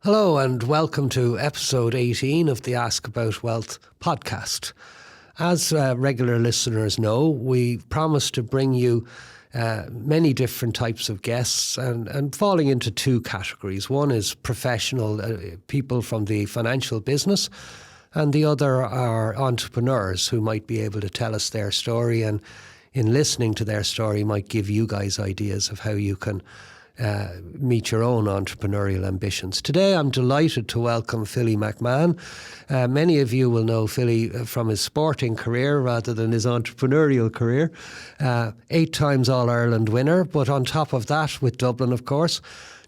Hello and welcome to episode 18 of the Ask About Wealth podcast. As regular listeners know, we promise to bring you many different types of guests and falling into two categories. One is professional people from the financial business, and the other are entrepreneurs who might be able to tell us their story, and in listening to their story might give you guys ideas of how you can meet your own entrepreneurial ambitions. Today I'm delighted to welcome Philly McMahon. Many of you will know Philly from his sporting career rather than his entrepreneurial career. 8 times All-Ireland winner, but on top of that, with Dublin of course,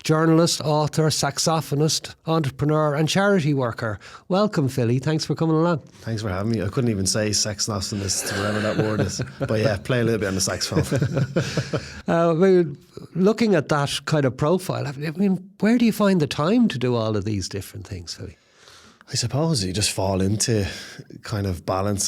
journalist, author, saxophonist, entrepreneur and charity worker. Welcome, Philly. Thanks for coming along. Thanks for having me. I couldn't even say saxophonist, whatever that word is. But yeah, play a little bit on the saxophone. Looking at that kind of profile, I mean, where do you find the time to do all of these different things, Philly? I suppose you just fall into kind of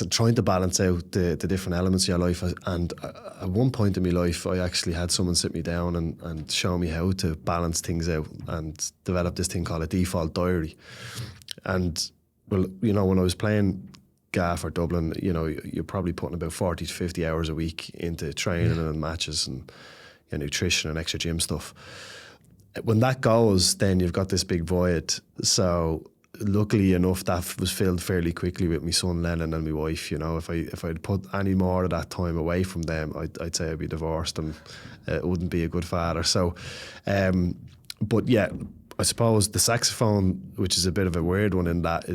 trying to balance out the different elements of your life. And at one point in my life, I actually had someone sit me down and show me how to balance things out and develop this thing called a default diary. And, well, you know, when I was playing gaff or Dublin, you know, you're probably putting about 40 to 50 hours a week into training and matches and nutrition and extra gym stuff. When that goes, then you've got this big void. So luckily enough, that was filled fairly quickly with my son Lennon and my wife. You know, if I'd put any more of that time away from them, I'd say I'd be divorced and it wouldn't be a good father. So, but yeah, I suppose the saxophone, which is a bit of a weird one in that,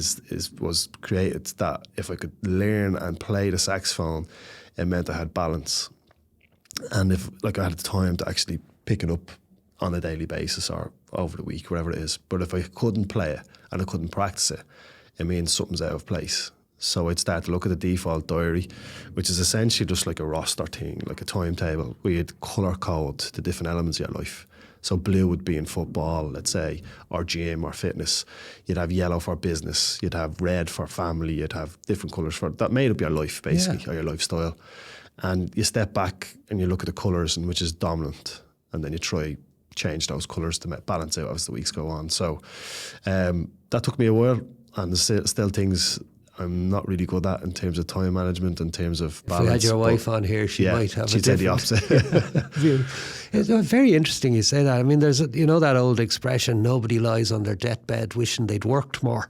was created that if I could learn and play the saxophone, it meant I had balance, and if I had the time to actually pick it up on a daily basis or over the week, whatever it is. But if I couldn't play it and I couldn't practice it, it means something's out of place. So I'd start to look at the default diary, which is essentially just like a roster thing, like a timetable, where you'd colour code the different elements of your life. So blue would be in football, let's say, or gym or fitness. You'd have yellow for business. You'd have red for family. You'd have different colours for that made up your life, basically, or your lifestyle. And you step back and you look at the colours and which is dominant, and then you try change those colours to balance out as the weeks go on. So that took me a while, and there's still things I'm not really good at in terms of time management, in terms of balance. If you had your wife on here, she might have she'd say the opposite. view. It's very interesting you say that. I mean, there's that old expression, nobody lies on their deathbed wishing they'd worked more.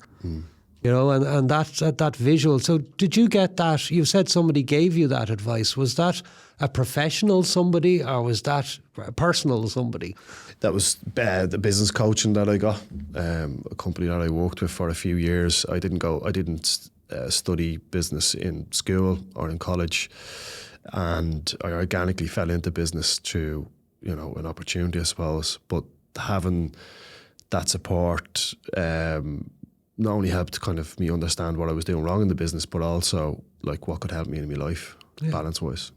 You know, and that visual. So did you get that? You said somebody gave you that advice. Was that a professional somebody or was that a personal somebody? That was the business coaching that I got. A company that I worked with for a few years. I didn't study business in school or in college, and I organically fell into business through, you know, an opportunity, I suppose. But having that support not only helped kind of me understand what I was doing wrong in the business, but also like what could help me in my life, balance-wise.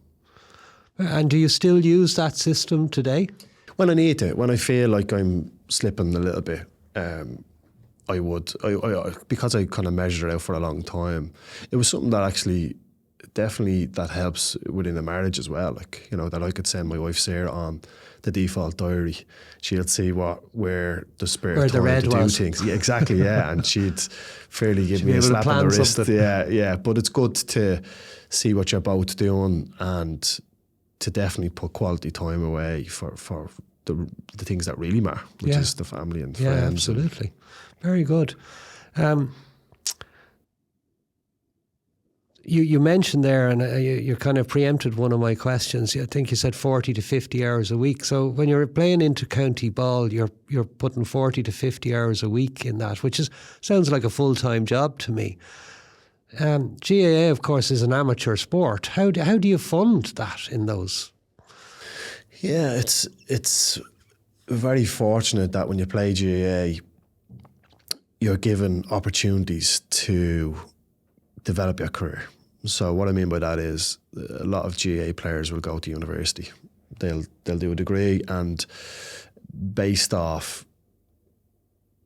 And do you still use that system today? When I need to, when I feel like I'm slipping a little bit, I would, because I kind of measured it out for a long time. It was something that actually definitely that helps within a marriage as well. Like, you know, that I could send my wife Sarah on the default diary. She'll see where the spare where time the red to was. do things. Yeah, exactly, yeah. And she'd fairly give me a slap on the wrist. Something. Yeah. But it's good to see what you're both doing and to definitely put quality time away for the things that really matter, which is the family and friends. Yeah, absolutely. Very good. You mentioned there, and you kind of preempted one of my questions. I think you said 40 to 50 hours a week. So when you're playing into county ball, you're putting 40 to 50 hours a week in that, which sounds like a full-time job to me. GAA, of course, is an amateur sport. How do you fund that in those? Yeah, it's very fortunate that when you play GAA, you're given opportunities to develop your career. So what I mean by that is a lot of GAA players will go to university. They'll do a degree, and based off,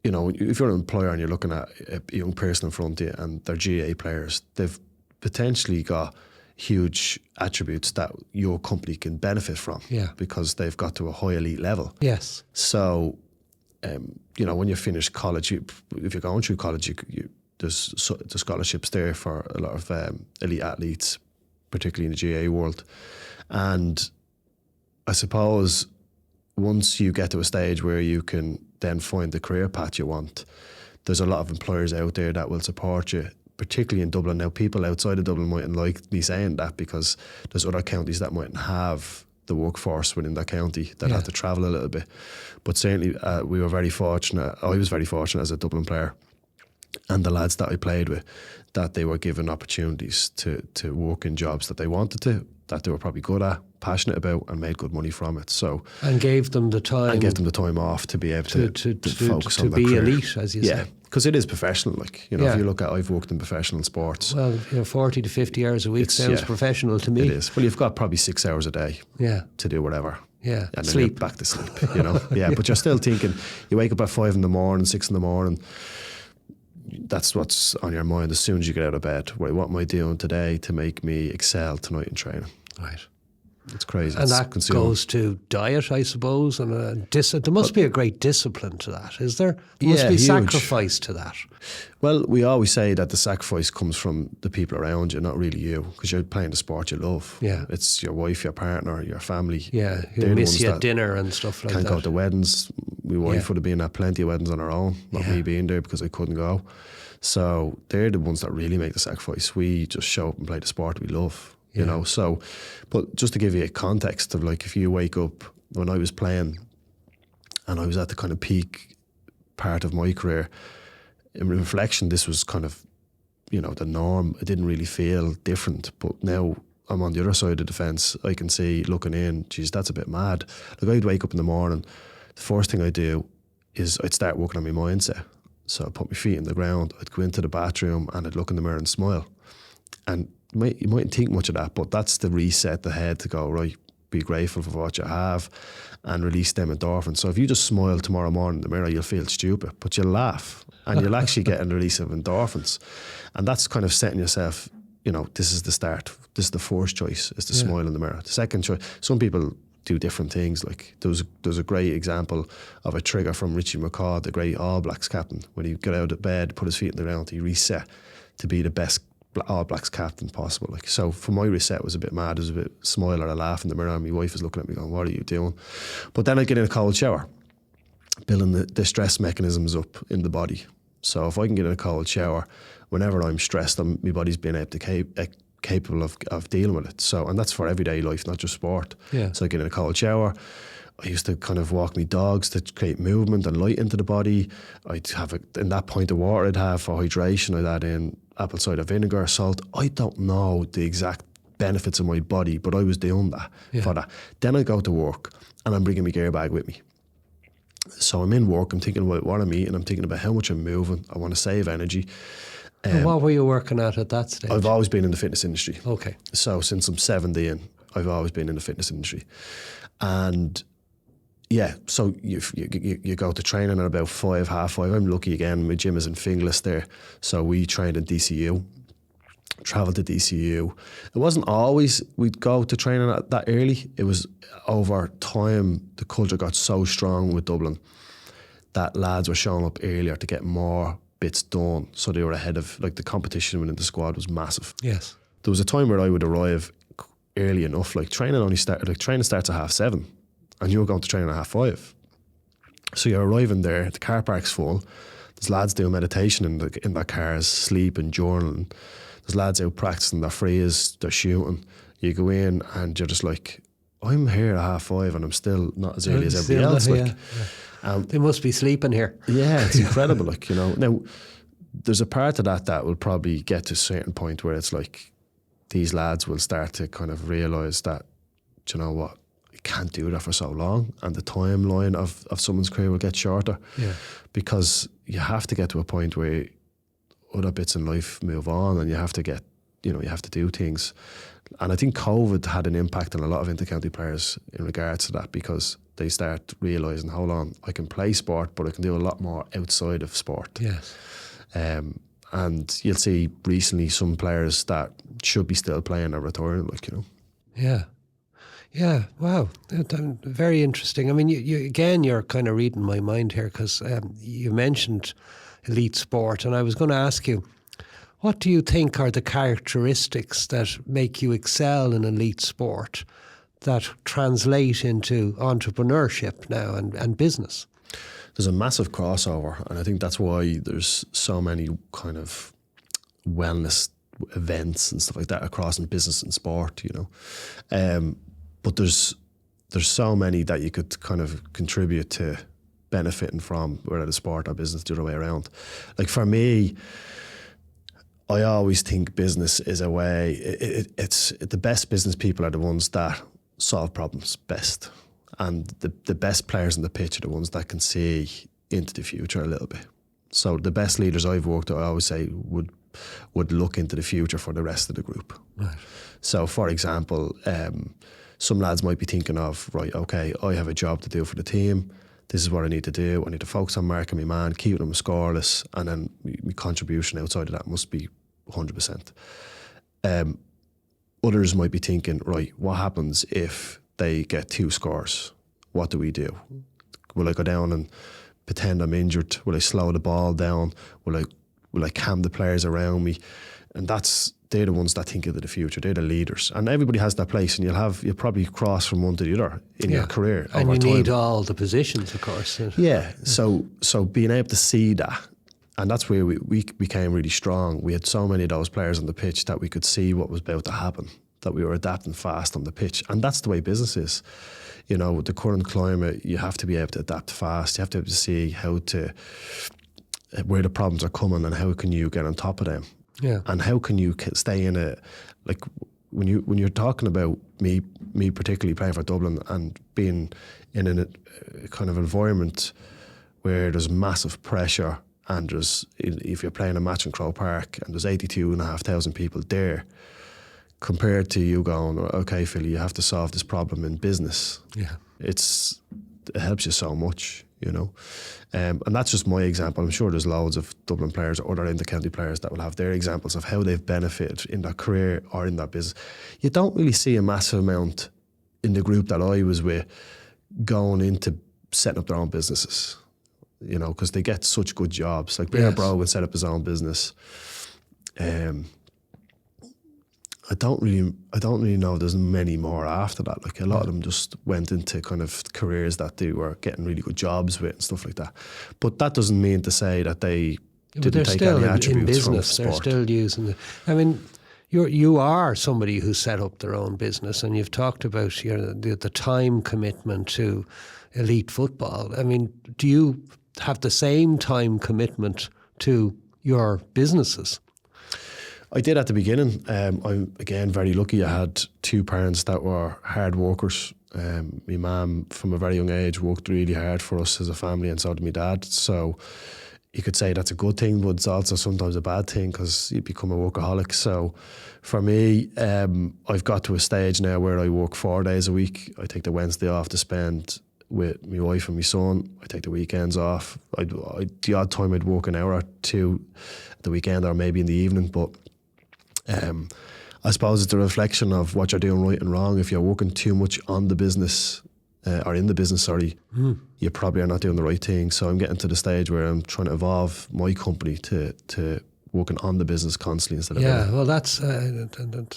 you know, if you're an employer and you're looking at a young person in front of you and they're GAA players, they've potentially got huge attributes that your company can benefit from, because they've got to a high elite level. Yes. So when you finish college, if you're going through college, there's the scholarships there for a lot of elite athletes, particularly in the GA world. And I suppose once you get to a stage where you can then find the career path you want, there's a lot of employers out there that will support you, particularly in Dublin. Now, people outside of Dublin mightn't like me saying that because there's other counties that mightn't have the workforce within that county that have to travel a little bit. But certainly we were very fortunate. I was very fortunate as a Dublin player, and the lads that I played with, that they were given opportunities to work in jobs that they wanted to, that they were probably good at, passionate about, and made good money from it. So and gave them the time. And gave them the time off to be able to focus on to their be career. elite, as you say. Because it is professional. Like, if you look at, I've worked in professional sports. Well, 40 to 50 hours a week sounds professional to me. It is. Well, you've got probably 6 hours a day to do whatever. Yeah, and then sleep. You're back to sleep, Yeah, but you're still thinking, you wake up at 5 in the morning, 6 in the morning, that's what's on your mind as soon as you get out of bed. Right, what am I doing today to make me excel tonight in training? Right. It's crazy. And that goes to diet, I suppose, and there must be a great discipline to that, is there? There must be huge sacrifice to that. Well, we always say that the sacrifice comes from the people around you, not really you, because you're playing the sport you love. Yeah. It's your wife, your partner, your family. Yeah, who miss you at dinner and stuff like that. Can't go to weddings. My wife would have been at plenty of weddings on her own, not me being there because I couldn't go. So they're the ones that really make the sacrifice. We just show up and play the sport we love. So, but just to give you a context of, like, if you wake up, when I was playing and I was at the kind of peak part of my career, in reflection, this was kind of, the norm. It didn't really feel different, but now I'm on the other side of the fence. I can see, looking in, geez, that's a bit mad. Like, I'd wake up in the morning, the first thing I do is I'd start working on my mindset. So I'd put my feet in the ground, I'd go into the bathroom and I'd look in the mirror and smile. And you mightn't think much of that, but that's the reset the head to go, right, be grateful for what you have and release them endorphins. So if you just smile tomorrow morning in the mirror, you'll feel stupid, but you'll laugh and you'll actually get a release of endorphins. And that's kind of setting yourself, this is the start. This is the first choice, is to smile in the mirror. The second choice, some people do different things. Like, there's a great example of a trigger from Richie McCaw, the great All Blacks captain. When he got out of bed, put his feet in the ground, he reset to be the best All Blacks captain possible. Like, so for my reset was a bit mad. It was a bit smile or a laugh in the mirror, and my wife was looking at me going, what are you doing? But then I get in a cold shower, building the stress mechanisms up in the body. So if I can get in a cold shower, whenever I'm stressed, my body's being able to capable of dealing with it. So, and that's for everyday life, not just sport. Yeah. So I get in a cold shower. I used to kind of walk my dogs to create movement and light into the body. I'd have in that pint of water I'd have for hydration, I'd add in apple cider vinegar, salt. I don't know the exact benefits of my body, but I was doing that for that. Then I go to work and I'm bringing my gear bag with me. So I'm in work, I'm thinking about what I'm eating, I'm thinking about how much I'm moving, I want to save energy. And what were you working at that stage? I've always been in the fitness industry. Okay. So since I'm 17, I've always been in the fitness industry. And so you go to training at about 5, half 5. I'm lucky again, my gym is in Finglas there. So we trained in DCU, travelled to DCU. It wasn't always we'd go to training at that early. It was over time, the culture got so strong with Dublin that lads were showing up earlier to get more bits done. So they were ahead of, like, the competition within the squad was massive. Yes. There was a time where I would arrive early enough. Like, training starts at 7:30 and you were going to training at 5:30. So you're arriving there, the car park's full. There's lads doing meditation in their cars, sleep and journaling. There's lads out practicing their frees, they're shooting. You go in and you're just like, I'm here at 5:30 and I'm still not as early as everybody else. They must be sleeping here. Yeah, it's incredible. Now, there's a part of that will probably get to a certain point where it's like these lads will start to kind of realise that, do you know what, you can't do that for so long, and the timeline of someone's career will get shorter. Yeah. Because you have to get to a point where other bits in life move on and you have to get, you have to do things. And I think COVID had an impact on a lot of intercounty players in regards to that, because they start realising, hold on, I can play sport, but I can do a lot more outside of sport. Yes. And you'll see recently some players that should be still playing are retiring, Yeah. Yeah, wow. Very interesting. I mean, you're kind of reading my mind here, because you mentioned elite sport, and I was going to ask you, what do you think are the characteristics that make you excel in elite sport that translate into entrepreneurship now and business? There's a massive crossover, and I think that's why there's so many kind of wellness events and stuff like that across in business and sport, you know. But there's so many that you could kind of contribute to benefiting from, whether it's sport or business, the other way around. Like for me, I always think business is a way, it's the best business people are the ones that solve problems best. And the best players on the pitch are the ones that can see into the future a little bit. So the best leaders I've worked with, I always say, would look into the future for the rest of the group. Right. So for example, some lads might be thinking of, right, okay, I have a job to do for the team. This is what I need to do. I need to focus on marking my man, keeping them scoreless, and then my contribution outside of that must be 100%. Others might be thinking, right, what happens if they get 2 scores? What do we do? Will I go down and pretend I'm injured? Will I slow the ball down? Will I calm the players around me? And they're the ones that think into the future. They're the leaders, and everybody has their place. And you'll probably cross from one to the other in your career. And you time. need all the positions, of course. Yeah. So being able to see that, and that's where we became really strong. We had so many of those players on the pitch that we could see what was about to happen, that we were adapting fast on the pitch. And that's the way business is. You know, with the current climate, you have to be able to adapt fast. You have to be able to see where the problems are coming and how can you get on top of them. Yeah. And how can you stay in a, like when you're talking about me particularly playing for Dublin and being in a kind of environment where there's massive pressure, and if you're playing a match in Croke Park and there's 82,500 people there, compared to you going, okay, Philly, you have to solve this problem in business. Yeah. It helps you so much, you know. And that's just my example. I'm sure there's loads of Dublin players or other inter-county players that will have their examples of how they've benefited in their career or in their business. You don't really see a massive amount in the group that I was with going into setting up their own businesses, you know, because they get such good jobs. Like Blair Brogan set up his own business. I don't really know if there's many more after that. Like a lot of them just went into kind of careers that they were getting really good jobs with and stuff like that. But that doesn't mean to say that they didn't take any attributes in business. They're still using it. I mean, you are somebody who set up their own business, and you've talked about the time commitment to elite football. I mean, do you have the same time commitment to your businesses? I did at the beginning. I'm, again, very lucky. I had 2 parents that were hard workers. My mum, from a very young age, worked really hard for us as a family, and so did my dad. So you could say that's a good thing, but it's also sometimes a bad thing because you become a workaholic. So for me, I've got to a stage now where I work 4 days a week. I take the Wednesday off to spend with my wife and my son. I take the weekends off. The odd time I'd work an hour or 2 at the weekend or maybe in the evening, but I suppose it's a reflection of what you're doing right and wrong. If you're working too much on the business or in the business, you probably are not doing the right thing. So I'm getting to the stage where I'm trying to evolve my company to working on the business constantly instead of well, that's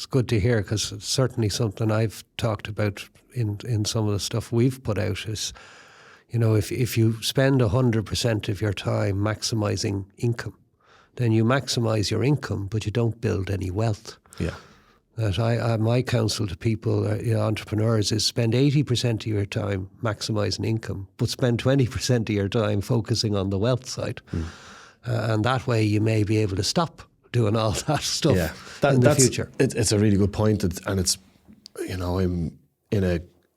good to hear, because it's certainly something I've talked about in some of the stuff we've put out is, you know, if you spend 100% of your time maximising income, then you maximise your income, but you don't build any wealth. Yeah. That my counsel to people, entrepreneurs, is spend 80% of your time maximising income, but spend 20% of your time focusing on the wealth side. And that way you may be able to stop doing all that stuff in the future. It's a really good point. And it's, you know, I'm in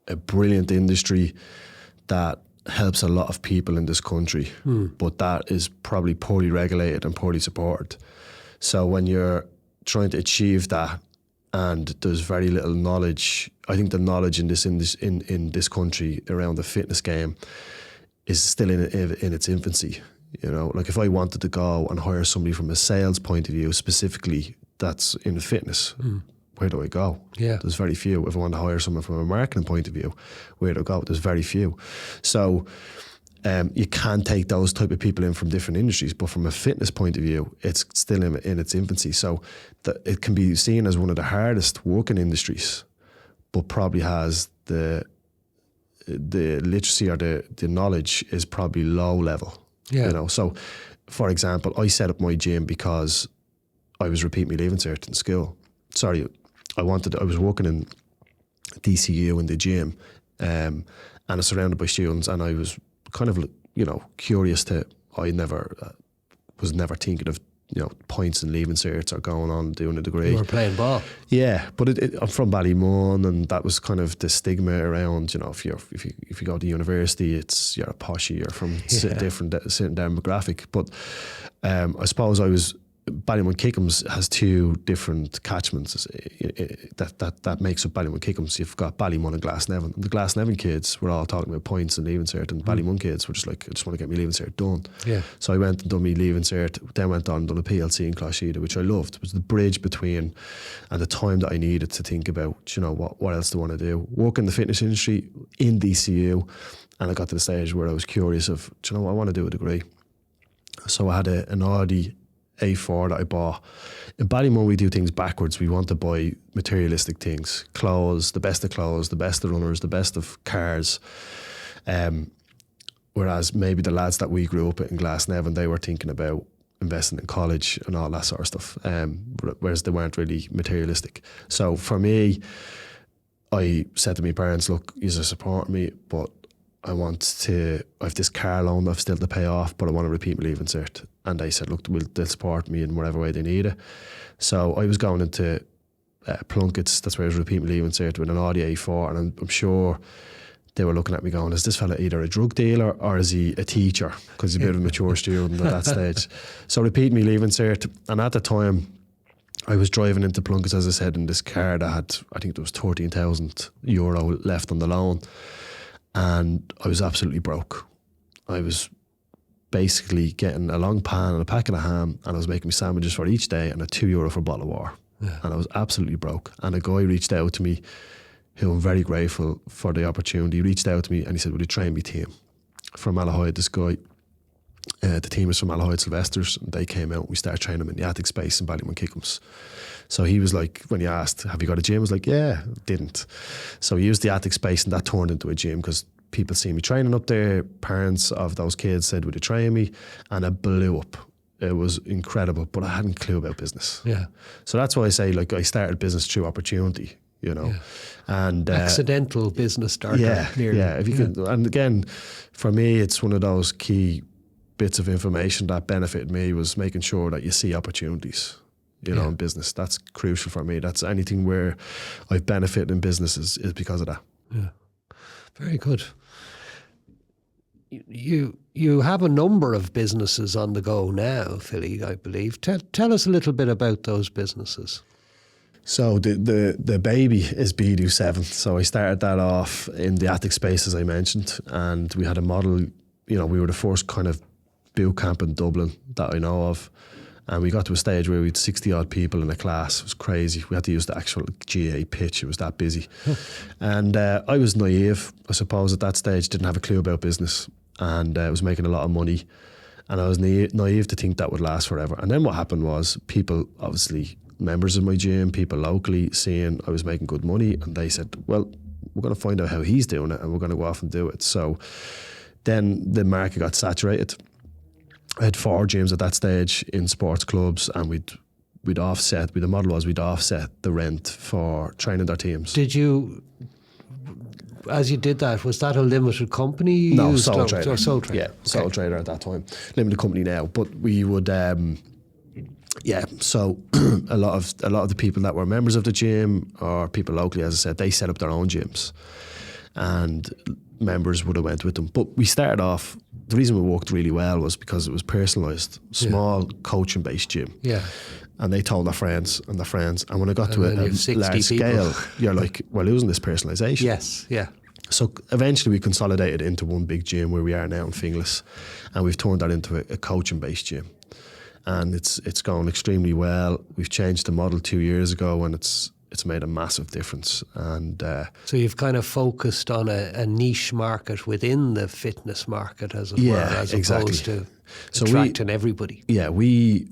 a brilliant industry that helps a lot of people in this country, but that is probably poorly regulated and poorly supported. So when you're trying to achieve that and there's very little knowledge, I think the knowledge in this country around the fitness game is still in its infancy. You know, like if I wanted to go and hire somebody from a sales point of view specifically that's in fitness, where do I go? Yeah. There's very few. If I want to hire someone from a marketing point of view, where do I go? There's very few. So you can take those type of people in from different industries, but from a fitness point of view, it's still in its infancy. So it can be seen as one of the hardest working industries, but probably has the literacy or the knowledge is probably low level. Yeah. You know, so for example, I set up my gym because I was repeating my leaving cert in school. Sorry, I was working in DCU in the gym, and I was surrounded by students, and I was kind of, you know, curious I was never thinking of, you know, points and leaving certs or going on doing a degree. You were playing ball. Yeah, but I'm from Ballymun, and that was kind of the stigma around, you know, if you go to university, you're a poshie, you're from different demographic. But I suppose Ballymun Kickham's has two different catchments that makes up Ballymun Kickham's. You've got Ballymun and Glasnevin. And the Glasnevin kids were all talking about points and leaving cert, and Ballymun kids were just like, I just want to get my leaving cert done. Yeah. So I went and done my leaving cert, then went on and done a PLC in Closhida, which I loved. It was the bridge between and the time that I needed to think about, you know, what else do I want to do? Work in the fitness industry in DCU, and I got to the stage where I was curious of, do you know what, I want to do a degree. So I had an Audi A4 that I bought. In Ballymun, we do things backwards. We want to buy materialistic things, clothes, the best of runners, the best of cars. Whereas maybe the lads that we grew up in Glasnevin, they were thinking about investing in college and all that sort of stuff, whereas they weren't really materialistic. So for me, I said to my parents, look, you're supporting me, but I have this car loan I've still to pay off, but I want to repeat my leaving cert. And they said, look, they'll support me in whatever way they need it. So I was going into Plunkett's, that's where I was repeating my leaving cert with an Audi A4, and I'm sure they were looking at me going, is this fella either a drug dealer or is he a teacher? Because he's a bit of a mature student at that stage. So repeating my leaving cert, and at the time, I was driving into Plunkett's, as I said, in this car that had, I think there was €13,000 left on the loan. And I was absolutely broke. I was basically getting a long pan and a packet of ham, and I was making me sandwiches for each day and a €2 for a bottle of water. Yeah. And I was absolutely broke. And a guy reached out to me, who I'm very grateful for the opportunity. He reached out to me and he said, would you train me team? From Malahide, this guy, the team is from Malahide Sylvesters, and they came out and we started training them in the attic space in Ballymun Kickham's. So he was like, when he asked, have you got a gym? I was like, yeah, didn't. So he used the attic space, and that turned into a gym because people see me training up there. Parents of those kids said, would you train me? And it blew up. It was incredible, but I hadn't a clue about business. Yeah. So that's why I say, like, I started business through opportunity, you know. Yeah. And accidental business starter. Yeah, nearly. Yeah. If you can, and again, for me, it's one of those key bits of information that benefited me was making sure that you see opportunities. You know, in business. That's crucial for me. That's anything where I've benefited in business is because of that. Yeah. Very good. You have a number of businesses on the go now, Philly, I believe. Tell us a little bit about those businesses. So the baby is BDU 7. So I started that off in the attic space, as I mentioned, and we had a model, you know, we were the first kind of boot camp in Dublin that I know of. And we got to a stage where we had 60 odd people in a class. It was crazy. We had to use the actual GA pitch. It was that busy. And I was naive, I suppose, at that stage. Didn't have a clue about business. And I was making a lot of money. And I was naive to think that would last forever. And then what happened was people, obviously, members of my gym, people locally, seeing I was making good money. And they said, well, we're going to find out how he's doing it, and we're going to go off and do it. So then the market got saturated. I had 4 gyms at that stage in sports clubs, and we'd offset. The model was we'd offset the rent for training their teams. Did you, as you did that, was that a limited company? No, sole trader. Sole trader. Yeah, sole trader at that time. Limited company now, but we would. So a lot of the people that were members of the gym or people locally, as I said, they set up their own gyms, and members would have went with them. But we started off. The reason we worked really well was because it was personalised, small coaching-based gym. Yeah. And they told their friends, and when it got to a large scale, you're like, we're losing this personalisation. Yes, yeah. So eventually we consolidated into one big gym where we are now in Finglas, and we've turned that into a coaching-based gym. And it's going extremely well. We've changed the model 2 years ago, and it's it's made a massive difference. And so you've kind of focused on a niche market within the fitness market, as it were, as opposed to attracting everybody. Yeah, we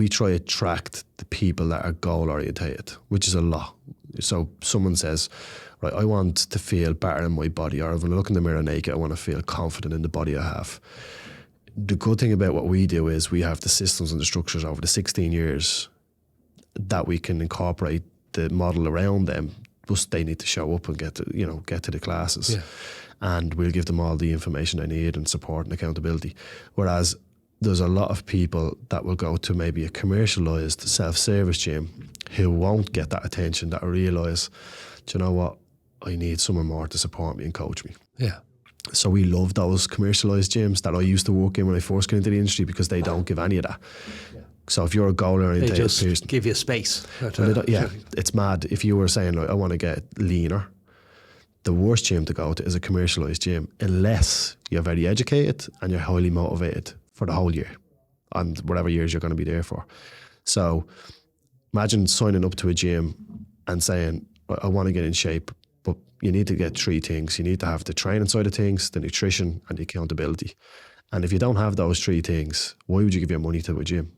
try to attract the people that are goal orientated, which is a lot. So someone says, right, I want to feel better in my body, or when I look in the mirror naked, I want to feel confident in the body I have. The good thing about what we do is we have the systems and the structures over the 16 years that we can incorporate the model around them. Just they need to show up and get to the classes. Yeah. And we'll give them all the information they need and support and accountability. Whereas there's a lot of people that will go to maybe a commercialised self-service gym who won't get that attention, that realise, do you know what, I need someone more to support me and coach me. Yeah. So we love those commercialised gyms that I used to work in when I first got into the industry, because they don't give any of that. Yeah. So if you're a goal-oriented person... They just give you space. It's mad. If you were saying, like, I want to get leaner, the worst gym to go to is a commercialised gym, unless you're very educated and you're highly motivated for the whole year and whatever years you're going to be there for. So imagine signing up to a gym and saying, I want to get in shape, but you need to get three things. You need to have the training side of things, the nutrition, and the accountability. And if you don't have those three things, why would you give your money to a gym?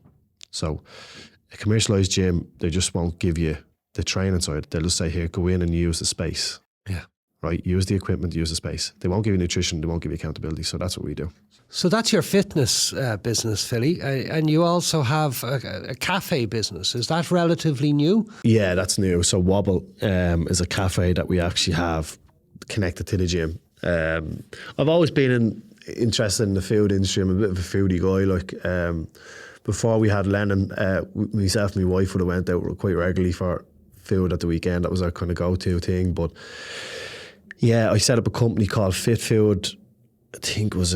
So a commercialised gym, they just won't give you the training side. They'll just say, here, go in and use the space. Yeah. Right? Use the equipment, use the space. They won't give you nutrition, they won't give you accountability. So that's what we do. So that's your fitness business, Philly. And you also have a cafe business. Is that relatively new? Yeah, that's new. So Wobble is a cafe that we actually have connected to the gym. I've always been interested in the food industry. I'm a bit of a foodie guy. Before we had Lennon, myself and my wife would have went out quite regularly for food at the weekend. That was our kind of go-to thing. But yeah, I set up a company called Fit Food. I think it was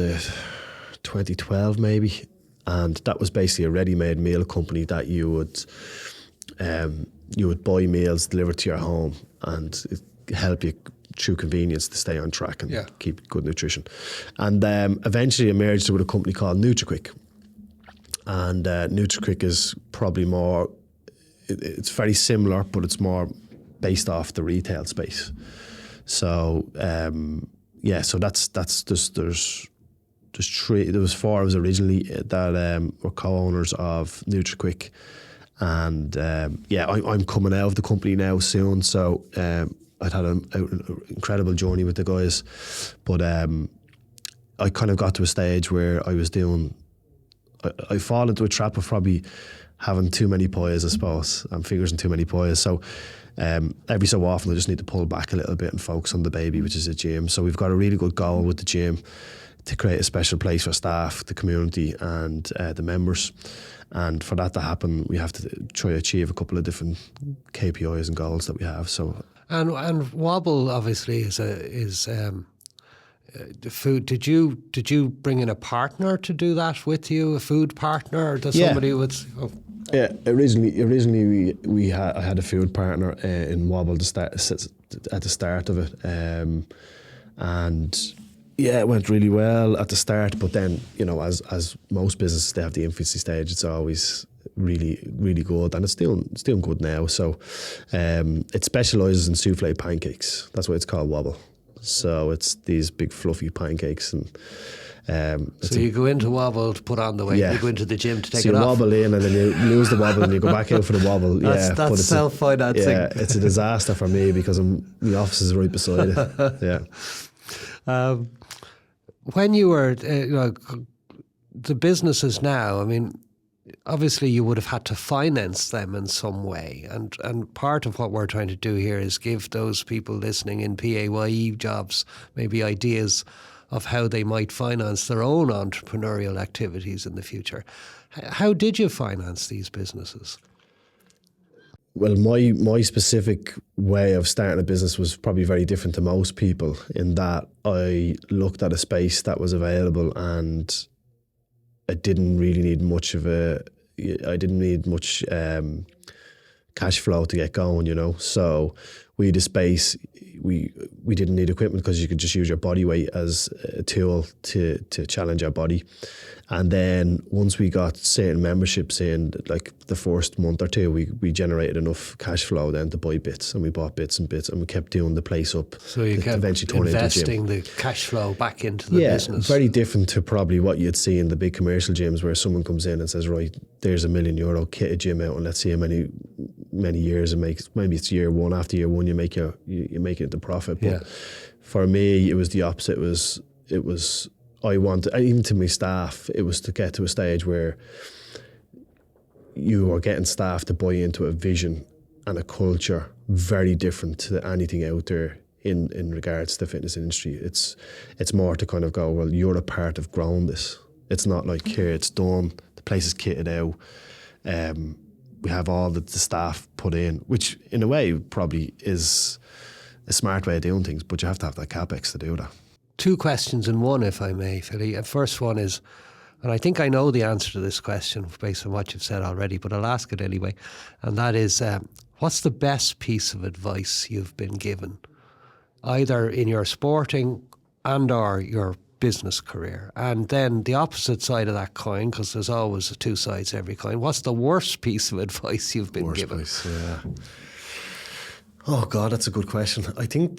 2012 maybe, and that was basically a ready-made meal company that you would buy meals delivered to your home and help you through convenience to stay on track and keep good nutrition. And eventually I merged it with a company called NutriQuick. And NutriQuick is probably more, it's very similar, but it's more based off the retail space. So so that's just there's three. There was four of us originally that were co-owners of NutriQuick, and I'm coming out of the company now soon. So I'd had an incredible journey with the guys, but I kind of got to a stage where I was doing. I fall into a trap of probably having too many pies, I suppose, and fingers in too many pies. So every so often I just need to pull back a little bit and focus on the baby, which is a gym. So we've got a really good goal with the gym to create a special place for staff, the community and the members. And for that to happen, we have to try to achieve a couple of different KPIs and goals that we have. So and Wobble obviously is the food. Did you bring in a partner to do that with you? A food partner, or does somebody with? Oh. Yeah, originally I had a food partner in Wobble at the start of it, and yeah, it went really well at the start. But then, as most businesses, they have the infancy stage. It's always really, really good, and it's doing good now. So it specialises in souffle pancakes. That's why it's called Wobble. So it's these big fluffy pancakes, and so you go into Wobble to put on the weight. You go into the gym to take it off. So you wobble in, and then you lose the wobble, and you go back out for the wobble. That's self-financing. Yeah, it's a disaster for me because the office is right beside it. Yeah. When you were the businesses now, I mean, obviously you would have had to finance them in some way, and part of what we're trying to do here is give those people listening in PAYE jobs maybe ideas of how they might finance their own entrepreneurial activities in the future. How did you finance these businesses? Well, my specific way of starting a business was probably very different to most people, in that I looked at a space that was available, and I didn't really need much cash flow to get going, So we had a space. We didn't need equipment because you could just use your body weight as a tool to challenge our body. And then once we got certain memberships in, like the first month or two, we generated enough cash flow then to buy bits, and we bought bits and bits, and we kept doing the place up. So you kept eventually investing the cash flow back into the business. Very different to probably what you'd see in the big commercial gyms where someone comes in and says, right, there's €1 million, kit a gym out and let's see how many years it makes. Maybe it's year one. After year one, you make it into profit. But for me, it was the opposite. It was I wanted, even to my staff, it was to get to a stage where you are getting staff to buy into a vision and a culture very different to anything out there in regards to the fitness industry. It's more to kind of go, well, you're a part of growing this. It's not like, here, it's done, the place is kitted out. We have all the staff put in, which in a way probably is a smart way of doing things, but you have to have that CapEx to do that. 2 questions in one, if I may, Philly. First one is, and I think I know the answer to this question based on what you've said already, but I'll ask it anyway, and that is, what's the best piece of advice you've been given, either in your sporting and or your business career? And then the opposite side of that coin, because there's always 2 sides to every coin, what's the worst piece of advice you've been given? Oh God, that's a good question. I think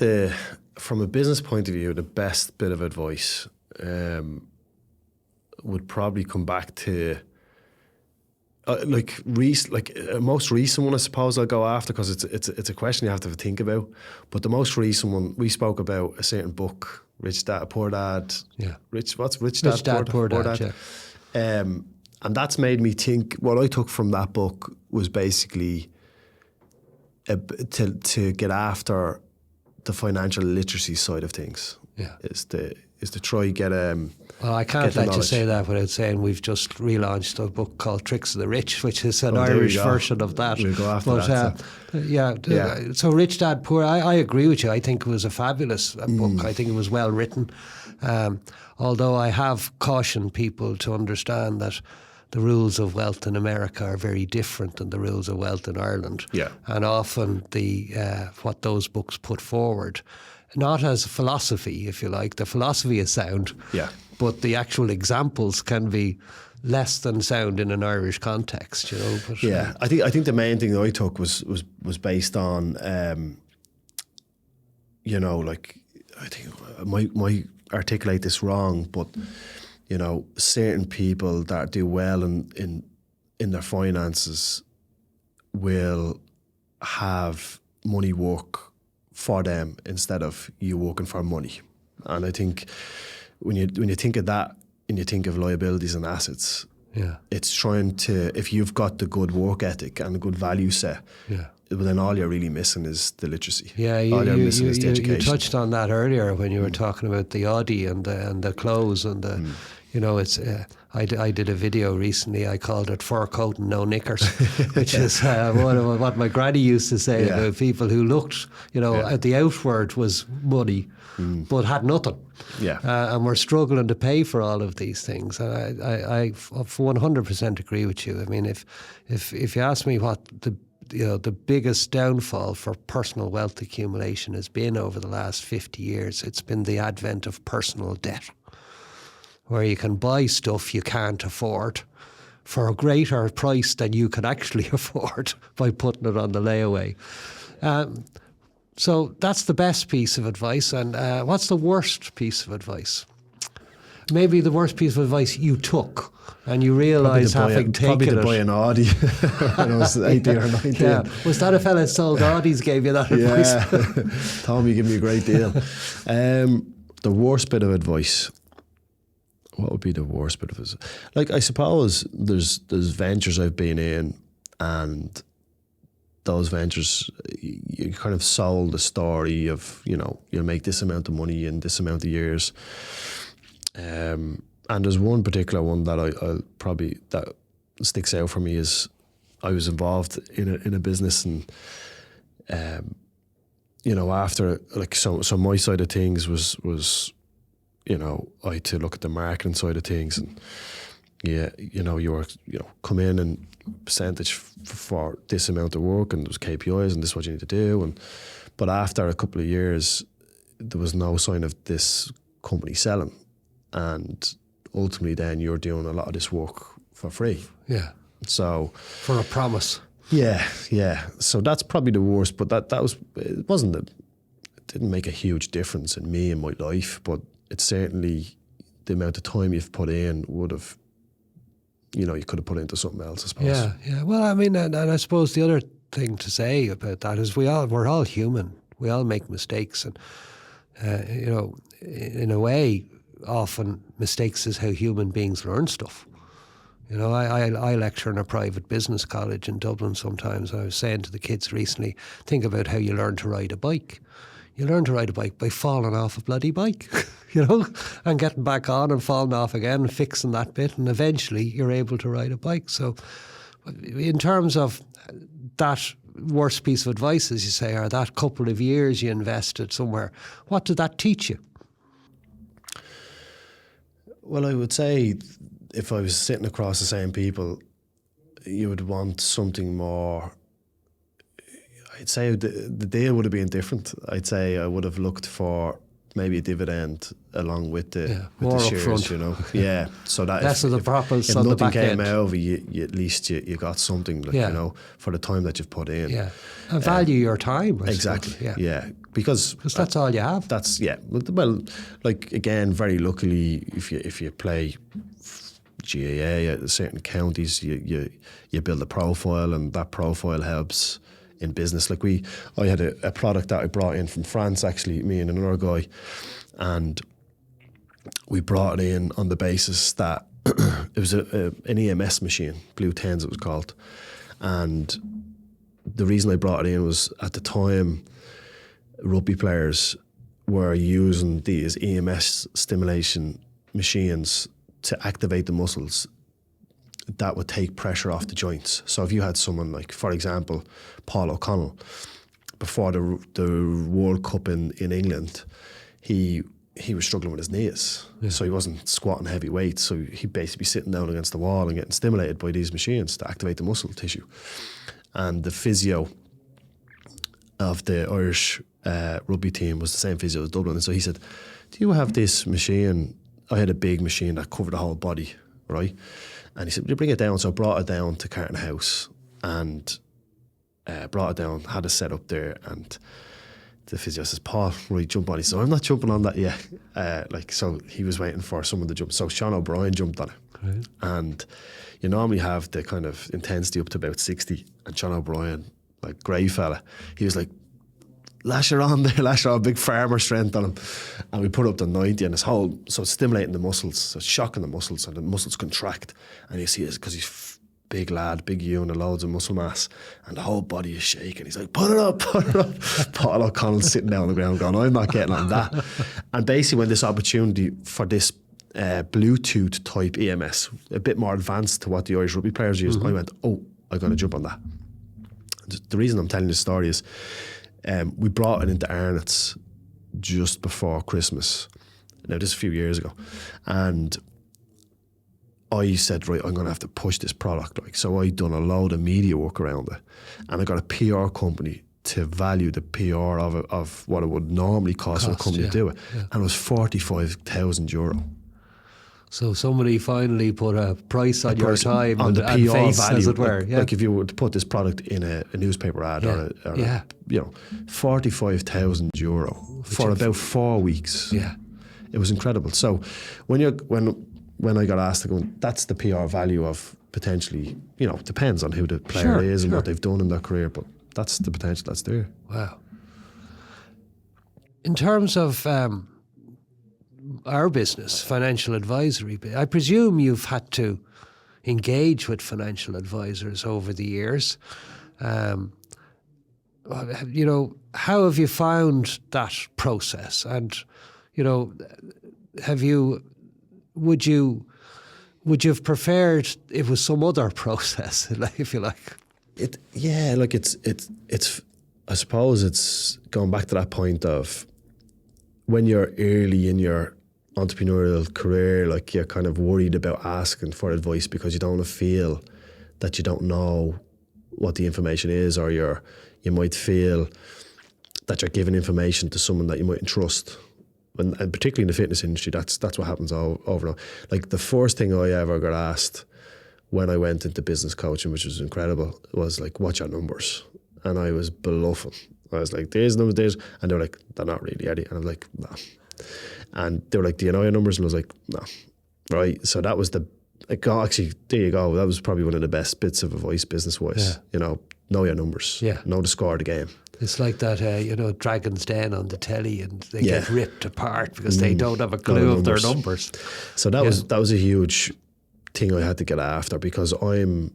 from a business point of view, the best bit of advice would probably come back to most recent one, I suppose I'll go after, because it's a question you have to think about. But the most recent one, we spoke about a certain book, Rich Dad, Poor Dad. Yeah. Rich Dad, Poor Dad. Yeah. And that's made me think. What I took from that book was basically to get after the financial literacy side of things. Yeah, is to try get Well, I can't let you say that without saying we've just relaunched a book called Tricks of the Rich, which is an Irish version of that. We'll go after that. So Rich Dad Poor, I agree with you. I think it was a fabulous book. I think it was well written. Although I have cautioned people to understand that the rules of wealth in America are very different than the rules of wealth in Ireland. Yeah. And often what those books put forward, not as a philosophy, if you like, the philosophy is sound, but the actual examples can be less than sound in an Irish context, you know. But, I think the main thing that I took was based on, I think I might articulate this wrong, but certain people that do well in their finances will have money work for them instead of you working for money. And I think when you think of that and you think of liabilities and assets, it's trying to, if you've got the good work ethic and the good value set, then all you're really missing is the literacy. Yeah, all you're missing is the education. You touched on that earlier when you were talking about the Audi and the clothes and the, it's. I did a video recently. I called it fur coat and no knickers, which is what my granny used to say about people who looked, at the outward was money, but had nothing. Yeah, and we're struggling to pay for all of these things. And I 100% agree with you. I mean, if you ask me what the biggest downfall for personal wealth accumulation has been over the last 50 years, it's been the advent of personal debt, where you can buy stuff you can't afford for a greater price than you can actually afford by putting it on the layaway. So that's the best piece of advice. And what's the worst piece of advice? Maybe the worst piece of advice you took and you realise having taken probably it. Probably to buy an Audi when I was 18 or 19. Yeah. Was that a fella that sold Audis gave you that advice? Yeah. Tommy gave me a great deal. The worst bit of advice. What would be the worst bit of it? Like, I suppose there's ventures I've been in, and those ventures, you kind of sold the story of, you'll make this amount of money in this amount of years. And there's one particular one that I probably that sticks out for me is I was involved in a business, and after, like, so my side of things was I had to look at the marketing side of things, and you were come in and percentage for this amount of work, and there was KPIs, and this is what you need to do, and But after a couple of years, there was no sign of this company selling. And ultimately then you're doing a lot of this work for free. Yeah. So For a promise. yeah. So that's probably the worst, but it didn't make a huge difference in me and my life, but it certainly, the amount of time you've put in would have, you could have put into something else, I suppose. Yeah. Well, I mean, and I suppose the other thing to say about that is we're all human. We all make mistakes, and in a way, often mistakes is how human beings learn stuff. I lecture in a private business college in Dublin sometimes. I was saying to the kids recently, think about how you learn to ride a bike. You learn to ride a bike by falling off a bloody bike, and getting back on and falling off again and fixing that bit, and eventually you're able to ride a bike. So in terms of that worst piece of advice, as you say, or that couple of years you invested somewhere, what did that teach you? Well, I would say if I was sitting across the same people, you would want something more. I'd say the deal would have been different. I'd say I would have looked for maybe a dividend along with the shares, upfront. Yeah, so that less of the profits on the back end. If nothing came out of it, you at least you got something, for the time that you've put in. Yeah, and value your time. Exactly. Suppose. Yeah, because that's all you have. That's well, like again, very luckily, if you play GAA at certain counties, you build a profile, and that profile helps in business. Like I had a product that I brought in from France, actually, me and another guy, and we brought it in on the basis that it was an EMS machine, Blue Tens it was called, and the reason I brought it in was at the time rugby players were using these EMS stimulation machines to activate the muscles that would take pressure off the joints. So if you had someone like, for example, Paul O'Connell, before the World Cup in England, he was struggling with his knees. Yeah. So he wasn't squatting heavy weights. So he'd basically be sitting down against the wall and getting stimulated by these machines to activate the muscle tissue. And the physio of the Irish rugby team was the same physio as Dublin. And so he said, do you have this machine? I had a big machine that covered the whole body, right? And he said, would you bring it down? So I brought it down to Carton House and brought it down, had it set up there, and the physio says, Paul, right, jump on it. So I'm not jumping on that yet. So he was waiting for someone to jump. So Sean O'Brien jumped on it. Right. And you normally have the kind of intensity up to about 60. And Sean O'Brien, like grey fella, he was like, lash her on, big farmer strength on him. And we put up to 90, and so it's stimulating the muscles, so it's shocking the muscles, and the muscles contract. And you see it because he's big lad, big unit, loads of muscle mass, and the whole body is shaking. He's like, put it up. Paul O'Connell's sitting down on the ground going, I'm not getting on that. And basically when this opportunity for this Bluetooth type EMS, a bit more advanced to what the Irish rugby players use, I went, I'm going to jump on that. The reason I'm telling this story is we brought it into Arnott's just before Christmas. Now, this is a few years ago. And I said, right, I'm going to have to push this product. So I done a load of media work around it. And I got a PR company to value the PR of what it would normally cost for a company to do it. Yeah. And it was €45,000. So somebody finally put a price on your time on and the PR face, value, as it were. Like if you were to put this product in a newspaper ad or €45,000 for about 4 weeks. Yeah, it was incredible. So when I got asked to go, that's the PR value of potentially, depends on who the player is and what they've done in their career, but that's the potential that's there. Wow. In terms of our business, financial advisory, I presume you've had to engage with financial advisors over the years. How have you found that process? And, would you have preferred it was some other process, if you like? It's I suppose it's going back to that point of when you're early in your entrepreneurial career, like you're kind of worried about asking for advice because you don't want to feel that you don't know what the information is, or you might feel that you're giving information to someone that you mightn't trust. And particularly in the fitness industry, that's what happens over and over. Like the first thing I ever got asked when I went into business coaching, which was incredible, was like, what's your numbers? And I was bluffing. I was like, these numbers, these. And they were like, they're not really, are they? And I was like, no. And they were like, do you know your numbers? And I was like, no. Right. So that was actually, there you go. That was probably one of the best bits of advice business-wise. You know your numbers. Know the score of the game. It's like that, Dragon's Den on the telly, and they get ripped apart because they don't have a clue of their numbers. So that was a huge thing I had to get after, because I'm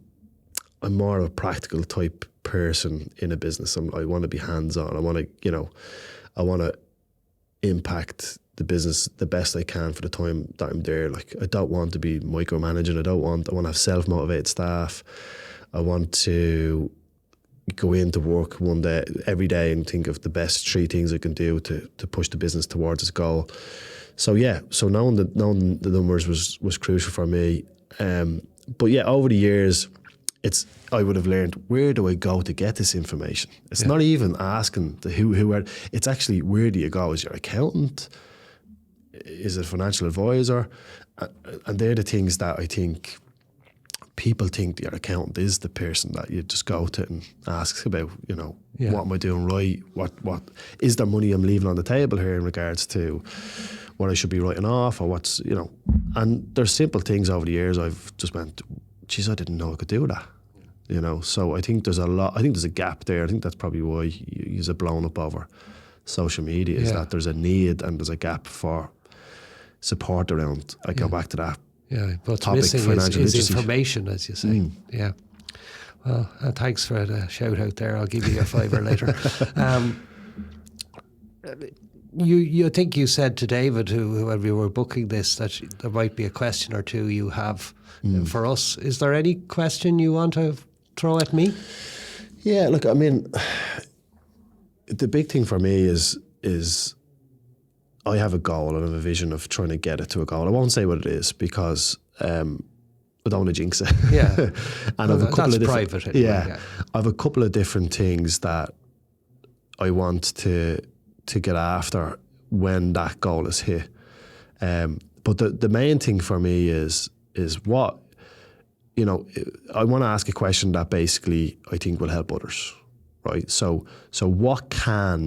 more of a practical type person in a business. I want to be hands-on. I want to impact the business the best I can for the time that I'm there. Like, I don't want to be micromanaging. I want to have self-motivated staff. I want to go into work every day and think of the best 3 things I can do to push the business towards its goal. So knowing the numbers was crucial for me. But yeah, over the years, I would have learned, where do I go to get this information? It's not even asking the who are. It's actually, where do you go? Is your accountant? Is it a financial advisor? And they're the things that I think people think your accountant is the person that you just go to and ask about, what am I doing right? What is there money I'm leaving on the table here in regards to what I should be writing off, or what's, and there's simple things over the years I've just went, geez, I didn't know I could do that. So I think there's a gap there. I think that's probably why you are blown up over social media, is that there's a need and there's a gap for support around. I go back to that. Yeah, but topic, missing is information, as you say. Yeah. Well, thanks for the shout out there. I'll give you your $5 later. You think you said to David, whoever you were booking this, that there might be a question or two you have for us. Is there any question you want to throw at me? Yeah, look, I mean, the big thing for me is I have a goal and I have a vision of trying to get it to a goal. I won't say what it is, because I don't want to jinx it. Yeah. And I've a couple of private anyway, I have a couple of different things that I want to get after when that goal is hit. But the main thing for me is what, I want to ask a question that basically I think will help others, right? So what are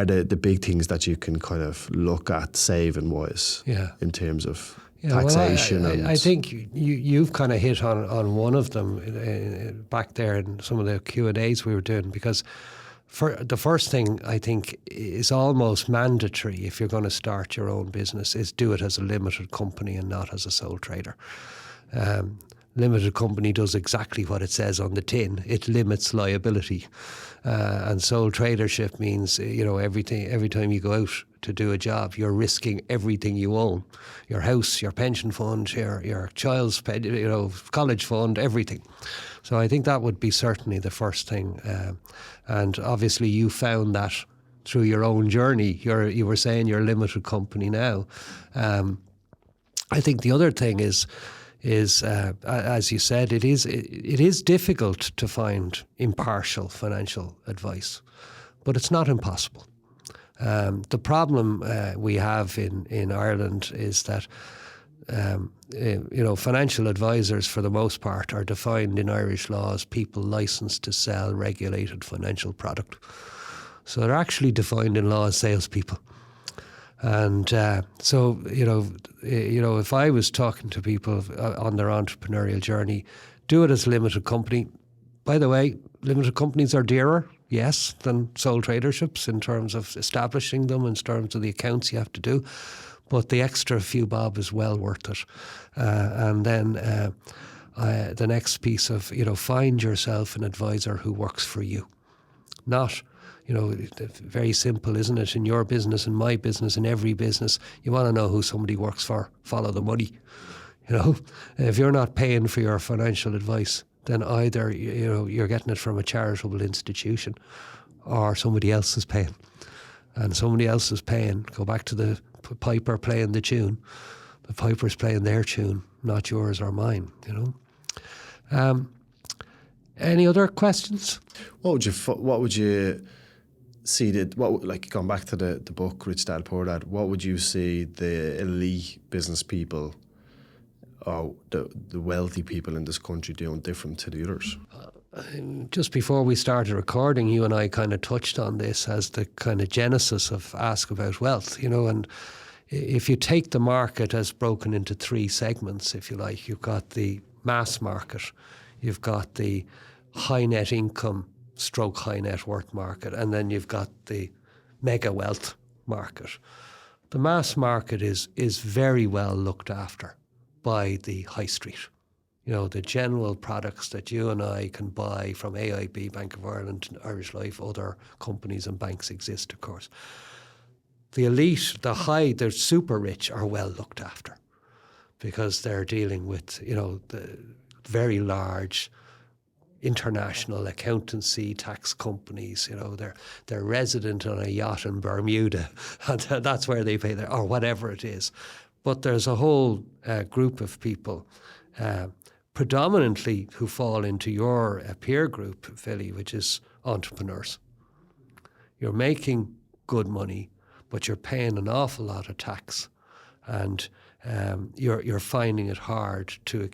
the big things that you can kind of look at saving wise in terms of taxation? Well, I think you've kind of hit on one of them back there in some of the Q&As we were doing, because for the first thing I think is almost mandatory if you're going to start your own business is do it as a limited company and not as a sole trader. Limited company does exactly what it says on the tin. It limits liability. And sole tradership means, everything. Every time you go out to do a job, you're risking everything you own. Your house, your pension fund, your child's college fund, everything. So I think that would be certainly the first thing. And obviously you found that through your own journey. You were saying you're a limited company now. I think the other thing is as you said, it is difficult to find impartial financial advice, but it's not impossible. The problem we have in Ireland is that financial advisors, for the most part, are defined in Irish law as people licensed to sell regulated financial product. So they're actually defined in law as salespeople. And so, if I was talking to people on their entrepreneurial journey, do it as a limited company. By the way, limited companies are dearer, yes, than sole traderships in terms of establishing them, in terms of the accounts you have to do. But the extra few bob is well worth it. And then the next piece of, find yourself an advisor who works for you. Not, very simple, isn't it? In your business, in my business, in every business, you want to know who somebody works for. Follow the money. If you're not paying for your financial advice, then either, you're getting it from a charitable institution or somebody else is paying. And somebody else is paying. Go back to the piper playing the tune. The piper's playing their tune, not yours or mine, Any other questions? What would you see like going back to the book Rich Dad Poor Dad, what would you see the elite business people or the wealthy people in this country doing different to the others? Just before we started recording, you and I kind of touched on this as the kind of genesis of Ask About Wealth, and if you take the market as broken into three segments, if you like, you've got the mass market, you've got the high net income / high net worth market, and then you've got the mega wealth market. The mass market is very well looked after by the high street. The general products that you and I can buy from AIB, Bank of Ireland, Irish Life, other companies and banks exist, of course. The elite, the super rich are well looked after because they're dealing with, the very large international accountancy, tax companies, they're resident on a yacht in Bermuda and that's where they pay or whatever it is. But there's a whole group of people predominantly who fall into your peer group, Philly, which is entrepreneurs. You're making good money, but you're paying an awful lot of tax, and you're finding it hard to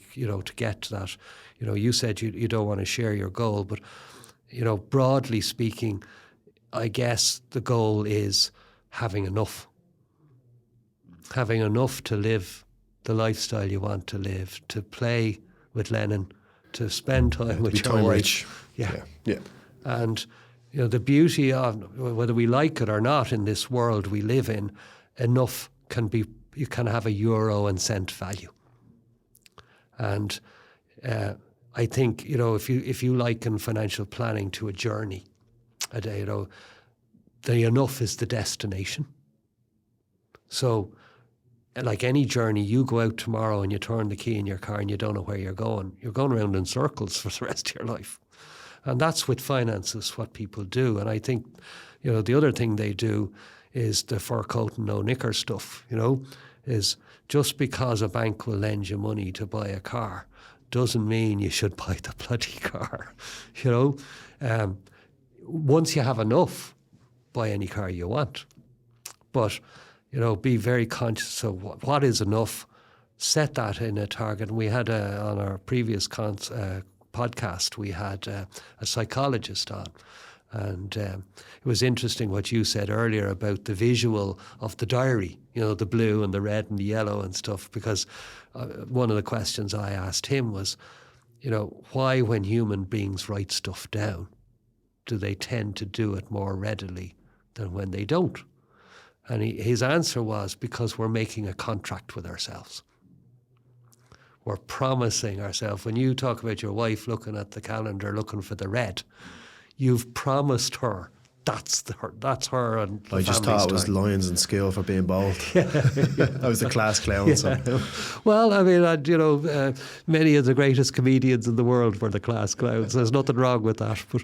get to that. You said you don't want to share your goal, but broadly speaking, I guess the goal is having enough to live the lifestyle you want to live, to play with Lennon, to spend time with your wife. Rich. Yeah. And the beauty of, whether we like it or not, in this world we live in, enough you can have a euro and cent value. And I think if you liken financial planning to a journey, the enough is the destination. So, like any journey, you go out tomorrow and you turn the key in your car and you don't know where you're going. You're going around in circles for the rest of your life. And that's with finances, what people do. And I think, the other thing they do is the fur coat and no knicker stuff, is just because a bank will lend you money to buy a car doesn't mean you should buy the bloody car, Once you have enough, buy any car you want. But be very conscious of what is enough, set that in a target. And we had on our previous podcast, we had a psychologist on. And it was interesting what you said earlier about the visual of the diary, the blue and the red and the yellow and stuff, because one of the questions I asked him was, why when human beings write stuff down, do they tend to do it more readily than when they don't? And his answer was, because we're making a contract with ourselves. We're promising ourselves. When you talk about your wife looking at the calendar, looking for the red, you've promised her that's her. And I just thought it was Lions and Skill for being bald. I was the class clown. So. Well, I mean, many of the greatest comedians in the world were the class clowns. There's nothing wrong with that. But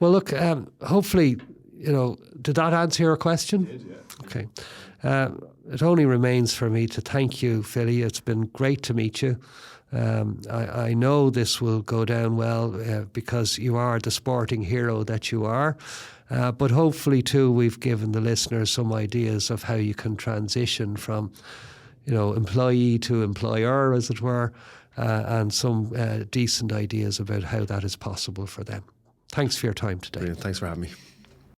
well, look, hopefully, did that answer your question? It did, yeah. Okay. It only remains for me to thank you, Philly. It's been great to meet you. I know this will go down well because you are the sporting hero that you are. But hopefully, too, we've given the listeners some ideas of how you can transition from, employee to employer, as it were, and some decent ideas about how that is possible for them. Thanks for your time today. Brilliant. Thanks for having me.